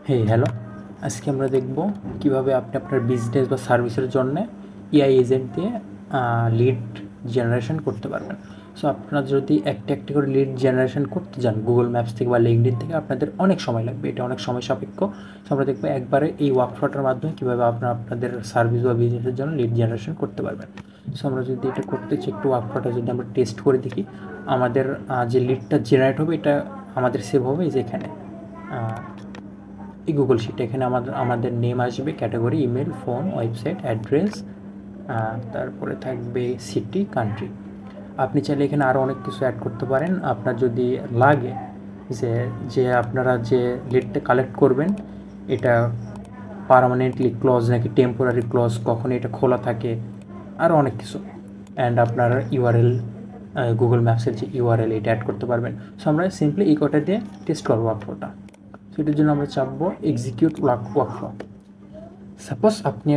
Hello, আজকে আমরা দেখব কিভাবে আপনি আপনার বিজনেস বা সার্ভিসের জন্য এআই এজেন্ট দিয়ে লিড জেনারেশন করতে পারবেন। সো আপনারা যদি একটা একটা করে লিড জেনারেশন করতে যান গুগল ম্যাপস থেকে বা লিঙ্কডইন থেকে, আপনাদের অনেক সময় লাগবে, এটা অনেক সময় সাপেক্ষ। সো আমরা দেখবো একবারে এই ওয়ার্কফ্লোটার মাধ্যমে কীভাবে আপনারা আপনাদের সার্ভিস বা বিজনেসের জন্য লিড জেনারেশন করতে পারবেন। সো আমরা যদি এটা করতে চাই, একটু ওয়ার্কফ্লোটা যদি আমরা টেস্ট করে দেখি, আমাদের যে লিডটা জেনারেট হবে এটা আমাদের সেভ হবে এই যে এখানে এই গুগল শিট। এখানে আমাদের নেম আসবে, category, email, phone, website, address, তারপরে থাকবে সিটি, কান্ট্রি। আপনি চাইলে এখানে আরও অনেক কিছু অ্যাড করতে পারেন আপনার যদি লাগে, যে আপনারা যে লিডটা কালেক্ট করবেন এটা পার্মানেন্টলি ক্লোজ নাকি টেম্পোরারি ক্লোজ, কখন এটা খোলা থাকে, আরও অনেক কিছু। অ্যান্ড আপনার ইউআরএল, গুগল ম্যাপসের যে ইউআরএল, এটা অ্যাড করতে পারবেন। সো আমরা সিম্পলি এই কটা দিয়ে টেস্ট করবো ওয়ার্কফ্লোটা। সেটার জন্য আমরা চাপবো এক্সিকিউট ওয়ার্কফ্লো। সাপোজ আপনি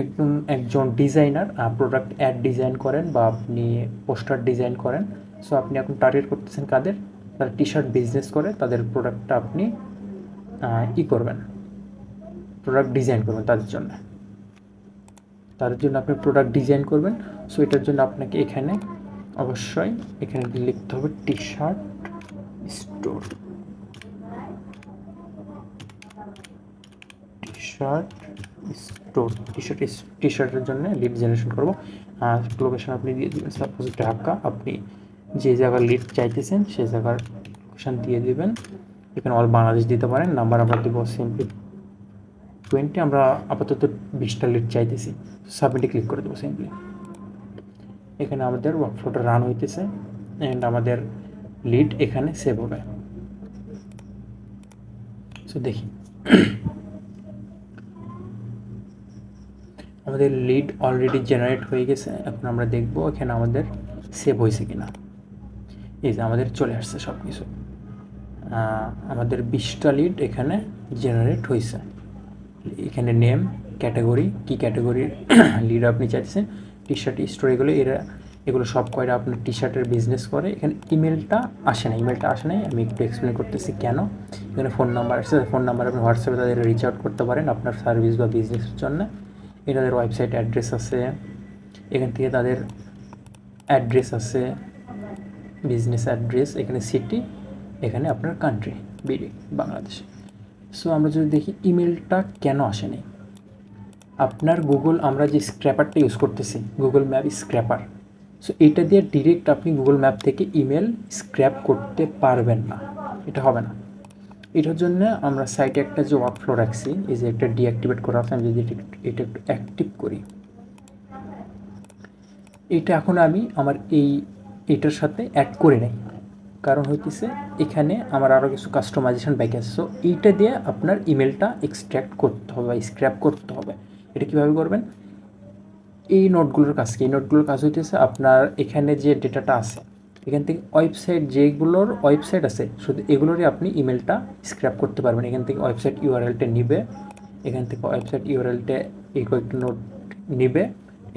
একজন ডিজাইনার, প্রোডাক্ট অ্যাড ডিজাইন করেন বা আপনি পোস্টার ডিজাইন করেন। সো আপনি এখন টার্গেট করতেছেন কাদের? তারা টি শার্ট বিজনেস করে, তাদের প্রোডাক্টটা আপনি করবেন, প্রোডাক্ট ডিজাইন করবেন তাদের জন্য আপনি প্রোডাক্ট ডিজাইন করবেন। সো এটার জন্য আপনাকে এখানে অবশ্যই এখানে লিখতে হবে টি শার্ট স্টোর, টি শার্টের জন্য লিড জেনারেশন করবো। লোকেশন আপনি দিয়ে দেবেন, সাপোজ ঢাকা। আপনি যে জায়গার লিড চাইতেছেন সেই জায়গার লোকেশন দিয়ে দেবেন। এখানে অল বাংলাদেশ দিতে পারেন। নাম্বার আমরা দেবো সিম্পলি 20। আমরা আপাতত 20টা লিড চাইতেছি। সাবমিটে ক্লিক করে দেবো সিম্পলি। এখানে আমাদের ওয়ার্কফ্লোটা রান হইতেছে অ্যান্ড আমাদের লিড এখানে সেভ হবে। সো দেখি আমাদের লিড অলরেডি জেনারেট হয়ে গেছে। এখন আমরা দেখব এখানে আমাদের সেভ হয়েছে কিনা। এই যে আমাদের চলে আসছে সব কিছু, আমাদের 20টা লিড এখানে জেনারেট হয়েছে। এখানে নেম, ক্যাটাগরি, কি ক্যাটাগরির লিড আপনি চাইছেন, টি শার্ট স্টোর, এগুলো সব কয়টা আপনার টি শার্টের বিজনেস করে। এখানে ইমেলটা আসে নাই, আমি একটু এক্সপ্লেন করতেছি কেন। এখানে ফোন নাম্বার আসছে, ফোন নাম্বার আপনি হোয়াটসঅ্যাপে তাদের রিচ আউট করতে পারেন আপনার সার্ভিস বা বিজনেসের জন্য। এটাদের ওয়েবসাইট অ্যাড্রেস আছে, এখান থেকে তাদের অ্যাড্রেস আছে, বিজনেস অ্যাড্রেস, এখানে সিটি, এখানে আপনার কান্ট্রি বিডি, বাংলাদেশ। সো আমরা যদি দেখি ইমেলটা কেন আসেনি, আপনার গুগল, আমরা যে স্ক্র্যাপারটা ইউজ করতেছি গুগল ম্যাপ স্ক্র্যাপার, সো এটা দিয়ে ডিরেক্ট আপনি গুগল ম্যাপ থেকে ইমেল স্ক্র্যাপ করতে পারবেন না, এটা হবে না। এটার জন্য আমরা সাইটে একটা যে ওয়ার্কফ্লো রাখছি, এই যে একটা ডিঅ্যাক্টিভেট করা আছে, আমি যদি এটা একটু অ্যাক্টিভ করি, এটা এখন আমি আমার এটার সাথে অ্যাড করে নেই, কারণ হইতেছে এখানে আমার আরও কিছু কাস্টমাইজেশন বাকি আছে। সো এইটা দিয়ে আপনার ইমেলটা এক্সট্র্যাক্ট করতে হবে বা স্ক্র্যাপ করতে হবে। এটা কীভাবে করবেন? এই নোটগুলোর কাজ কি? এই নোটগুলোর কাজ হইতেছে আপনার এখানে যে ডেটাটা আছে এখান থেকে ওয়েবসাইট, যেগুলোর ওয়েবসাইট আছে শুধু এগুলোরই আপনি ইমেলটা স্ক্র্যাপ করতে পারবেন। এখান থেকে ওয়েবসাইট ইউআরএলটা নিবে, এখান থেকে ওয়েবসাইট ইউআরএলটা এই কয়েকটা নোট নিবে।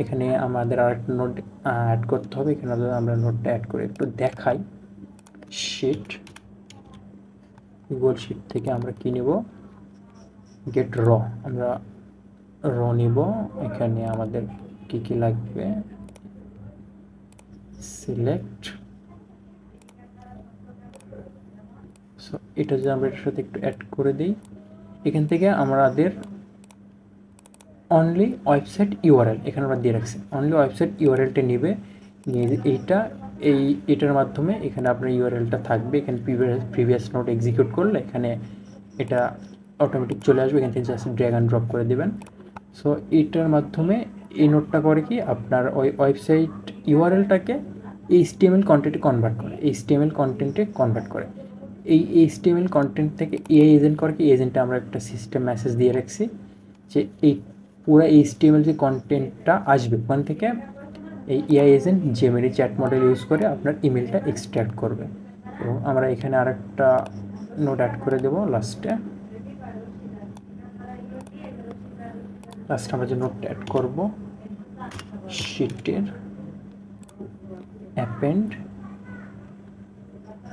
এখানে আমাদের আরেকটা নোট অ্যাড করতে হবে। এখানে আমরা নোটটা অ্যাড করে একটু দেখাই। শিট, গুগল শিট থেকে আমরা কি নেব? গেট র, আমরা র নিব। এখানে আমাদের কি কি লাগবে? সিলেক্ট। সো এটা যদি আমরা এটার সাথে একটু অ্যাড করে দিই, এখান থেকে আমাদের অনলি ওয়েবসাইট ইউআরএল এখানে আমরা দিয়ে রাখছি, অনলি ওয়েবসাইট ইউআরএলটা নিবে, নিয়ে এটার মাধ্যমে এখানে আপনার ইউআরএলটা থাকবে। এখানে প্রিভিয়াস নোট এক্সিকিউট করলে এখানে এটা অটোমেটিক চলে আসবে, এখান থেকে জাস্ট ড্র্যাগ অ্যান্ড ড্রপ করে দেবেন। সো এটার মাধ্যমে এই নোটটা করে কি, আপনার ওই ওয়েবসাইট ইউআরএলটাকে এইচটিএমএল কন্টেন্টে কনভার্ট করে। এই এইচটিএমএল কন্টেন্ট থেকে এআই এজেন্ট করে কি, এজেন্টে আমরা একটা সিস্টেম মেসেজ দিয়ে রাখছি যে এই পুরো এইচটিএমএল যে কন্টেন্টটা আসবে ওখান থেকে এই AI agent Gemini chat model use করে আপনার ইমেলটা এক্সট্র্যাক্ট করবে। এবং আমরা এখানে আরেকটা নোট অ্যাড করে দেবো লাস্টে আমরা যে নোটটা অ্যাড করবো শিটের অ্যাপেন্ড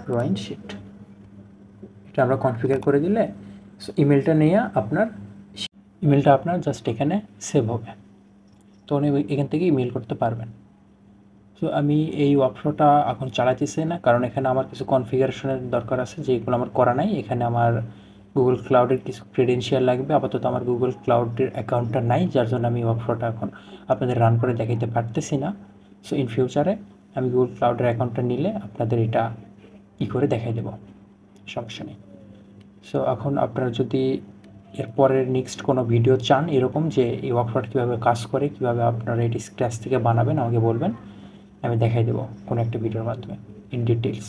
ড্রয়িং শিট, এটা আমরা কনফিগার করে দিলে সো ইমেলটা আপনার জাস্ট এখানে সেভ হবে, তো উনি এখান থেকে ইমেল করতে পারবেন। সো আমি এই ওয়ার্কফ্লোটা এখন চালাতেছি না, কারণ এখানে আমার কিছু কনফিগারেশনের দরকার আছে যেগুলো আমার করা নাই। এখানে আমার গুগল ক্লাউডের কিছু ক্রেডেনশিয়াল লাগবে, আপাতত আমার গুগল ক্লাউডের অ্যাকাউন্টটা নাই, যার জন্য আমি ওয়ার্কফ্লোটা এখন আপনাদের রান করে দেখাইতে পারতেছি না। সো ইন ফিউচারে আমি গুগল ক্লাউডের অ্যাকাউন্টটা নিলে আপনাদের এটা করে দেখাই দেবো, সমস্যা নেই। সো এখন আপনারা যদি এরপরের নেক্সট কোনো ভিডিও চান এরকম যে এই ওয়ার্কফ্লোটা কীভাবে কাজ করে, কীভাবে আপনারা এটি স্ক্র্যাচ থেকে বানাবেন, আমাকে বলবেন, আমি দেখাই দেবো কোনো একটা ভিডিওর মাধ্যমে ইন ডিটেলস।